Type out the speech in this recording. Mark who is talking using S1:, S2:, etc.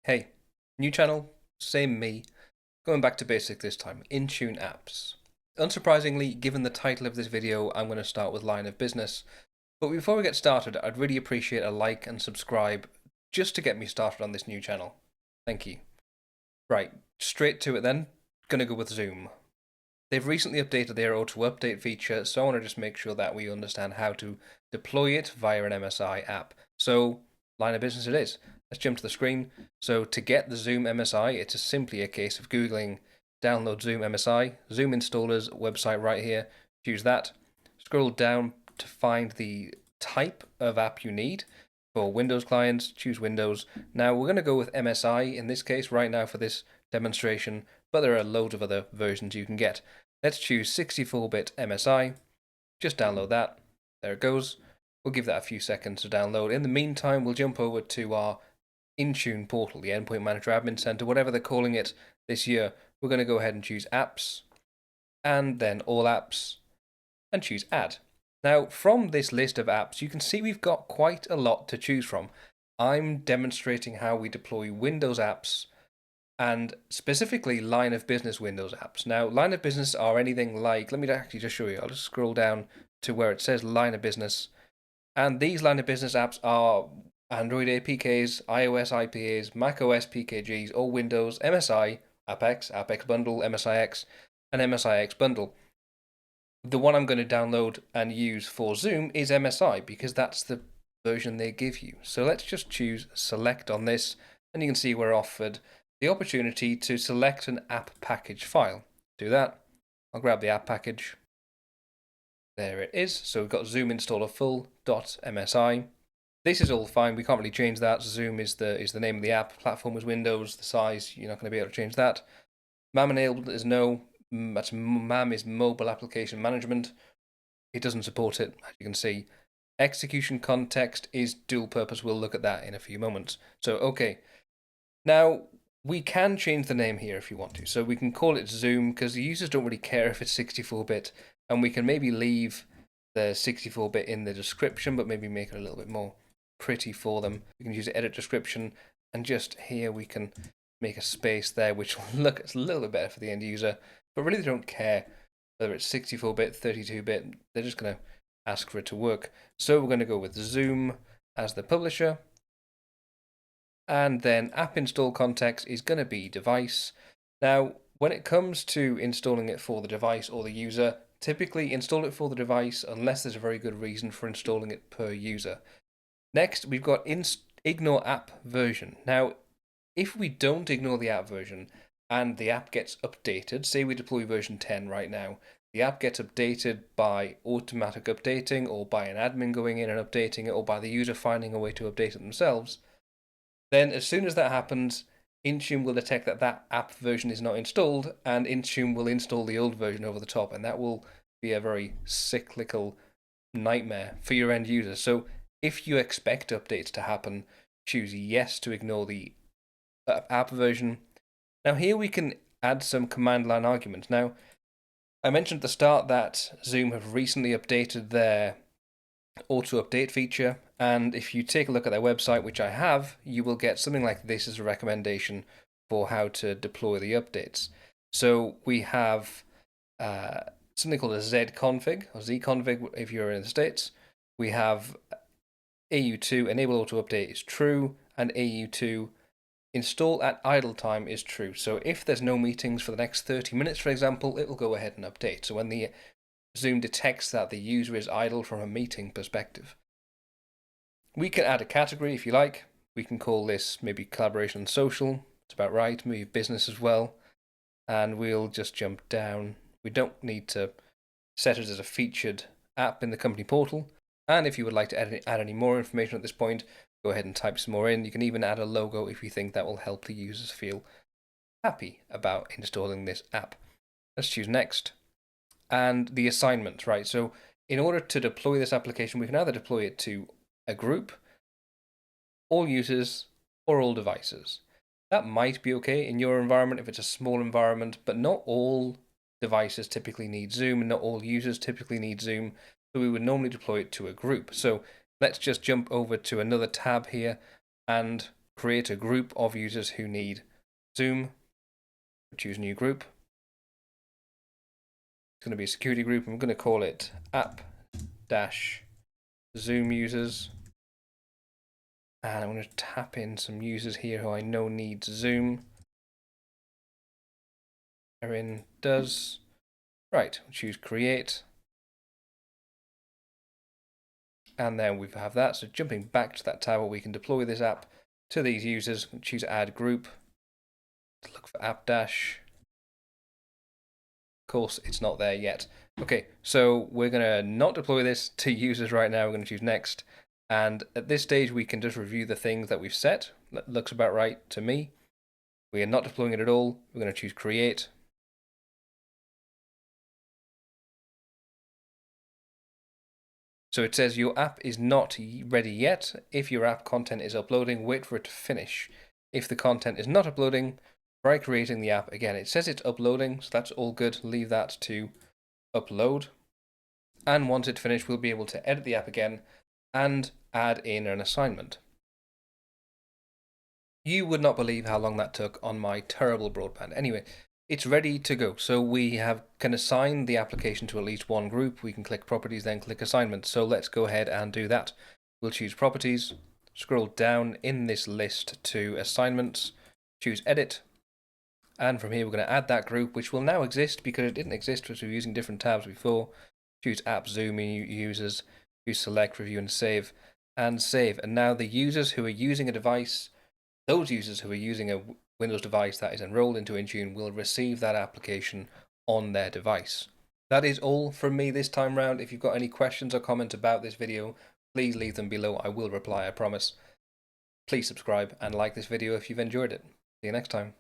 S1: Hey, new channel, same me, going back to basic this time, Intune apps. Unsurprisingly, given the title of this video, I'm going to start with line of business. But before we get started, I'd really appreciate a like and subscribe just to get me started on this new channel. Thank you. Right, straight to it then, gonna go with Zoom. They've recently updated their auto update feature, so I want to just make sure that we understand how to deploy it via an MSI app. So, line of business it is. Let's jump to the screen. So, to get the Zoom MSI, it's simply a case of Googling download Zoom MSI, Zoom installers website right here. Choose that. Scroll down to find the type of app you need. For Windows clients, choose Windows. Now, we're going to go with MSI in this case right now for this demonstration, but there are loads of other versions you can get. Let's choose 64-bit MSI. Just download that. There it goes. We'll give that a few seconds to download. In the meantime, we'll jump over to our Intune portal, the Endpoint Manager Admin Center, whatever they're calling it this year. We're going to go ahead and choose Apps, and then All Apps, and choose Add. Now, from this list of apps, you can see we've got quite a lot to choose from. I'm demonstrating how we deploy Windows apps and specifically line of business Windows apps. Now, line of business are anything like, let me actually just show you. I'll just scroll down to where it says line of business. And these line of business apps are Android APKs, iOS IPAs, macOS PKGs, or Windows MSI, AppX, AppX Bundle, MSIX, and MSIX Bundle. The one I'm going to download and use for Zoom is MSI because that's the version they give you. So let's just choose select on this, and you can see we're offered the opportunity to select an app package file. Do that. I'll grab the app package. There it is. So we've got Zoom installer full.msi. This is all fine. We can't really change that. Zoom is the name of the app. Platform is Windows. The size, you're not going to be able to change that. MAM enabled is no. That's MAM is mobile application management. It doesn't support it, as you can see. Execution context is dual purpose. We'll look at that in a few moments. So, okay. Now, we can change the name here if you want to. So we can call it Zoom because the users don't really care if it's 64-bit. And we can maybe leave the 64-bit in the description, but maybe make it a little bit more pretty for them. We can use edit description, and just here we can make a space there, which will look a little bit better for the end user. But really, they don't care whether it's 64-bit, 32-bit. They're just going to ask for it to work. So we're going to go with Zoom as the publisher. And then app install context is going to be device. Now, when it comes to installing it for the device or the user, typically install it for the device unless there's a very good reason for installing it per user. Next, we've got ignore app version. Now, if we don't ignore the app version and the app gets updated, say we deploy version 10 right now, the app gets updated by automatic updating or by an admin going in and updating it or by the user finding a way to update it themselves, then as soon as that happens, Intune will detect that that app version is not installed, and Intune will install the old version over the top, and that will be a very cyclical nightmare for your end user. So if you expect updates to happen, choose yes to ignore the app version. Now here we can add some command line arguments. Now, I mentioned at the start that Zoom have recently updated their auto update feature, and if you take a look at their website, which I have, you will get something like this as a recommendation for how to deploy the updates. So we have something called a zconfig or zconfig if you're in the States. We have AU2 enable auto update is true, and AU2 install at idle time is true. So if there's no meetings for the next 30 minutes, for example, it will go ahead and update. So when the Zoom detects that the user is idle from a meeting perspective. We can add a category if you like. We can call this maybe collaboration and social. It's about right. Maybe business as well. And we'll just jump down. We don't need to set it as a featured app in the company portal. And if you would like to add any more information at this point, go ahead and type some more in. You can even add a logo if you think that will help the users feel happy about installing this app. Let's choose next. And the assignment, right? So in order to deploy this application, we can either deploy it to a group, all users, or all devices. That might be okay in your environment if it's a small environment, but not all devices typically need Zoom, and not all users typically need Zoom, so we would normally deploy it to a group. So let's just jump over to another tab here, and create a group of users who need Zoom. Choose new group. It's going to be a security group. I'm going to call it app-Zoom users. And I'm going to tap in some users here who I know need Zoom. Erin does. Right, we'll choose create. And then we have that. So jumping back to that tab where we can deploy this app to these users, choose add group. Look for app dash. Of course, it's not there yet. Okay, so we're going to not deploy this to users right now. We're going to choose next. And at this stage, we can just review the things that we've set. That looks about right to me. We are not deploying it at all. We're going to choose create. So it says your app is not ready yet. If your app content is uploading, wait for it to finish. If the content is not uploading, try creating the app again. It says it's uploading, so that's all good. Leave that to upload. And once it's finished, we'll be able to edit the app again and add in an assignment. You would not believe how long that took on my terrible broadband. Anyway, it's ready to go. So we can assign the application to at least one group. We can click properties, then click assignments. So let's go ahead and do that. We'll choose properties, scroll down in this list to assignments, choose edit. And from here, we're going to add that group, which will now exist because it didn't exist because we were using different tabs before. Choose app Zoom users, choose select, review and save. And now the users who are using a device, those users who are using a Windows device that is enrolled into Intune will receive that application on their device. That is all from me this time round. If you've got any questions or comments about this video, please leave them below. I will reply, I promise. Please subscribe and like this video if you've enjoyed it. See you next time.